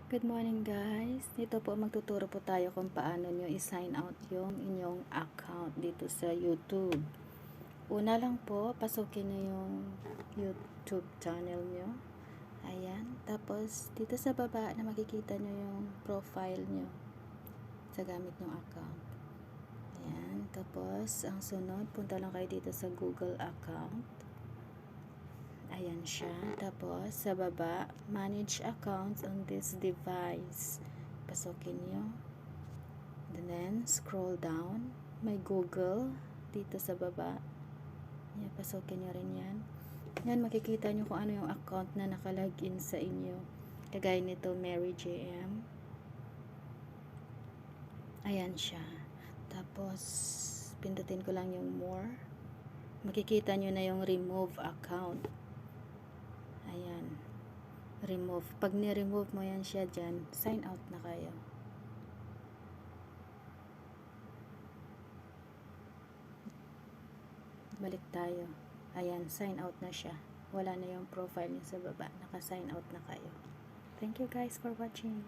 Good morning guys. Dito po magtuturo po tayo kung paano nyo i-sign out yung inyong account dito sa YouTube. Una lang po, pasukin nyo yung YouTube channel nyo. Ayan. Tapos dito sa baba na makikita nyo yung profile nyo sa gamit nyong account. Ayan. Tapos ang sunod, punta lang kayo dito sa Google account. Ayan siya. Tapos, sa baba, manage accounts on this device. Pasukin nyo. And then, scroll down. May Google dito sa baba. Ayan, pasukin nyo rin yan. Yan, makikita nyo kung ano yung account na nakalagin sa inyo. Kagaya nito, Mary JM. Ayan siya. Tapos, pindutin ko lang yung more. Makikita nyo na yung remove account. Ayan. Remove. Pag ni-remove mo yan siya dyan, sign out na kayo. Balik tayo. Ayan, sign out na siya. Wala na yung profile niya sa baba. Naka-sign out na kayo. Thank you guys for watching.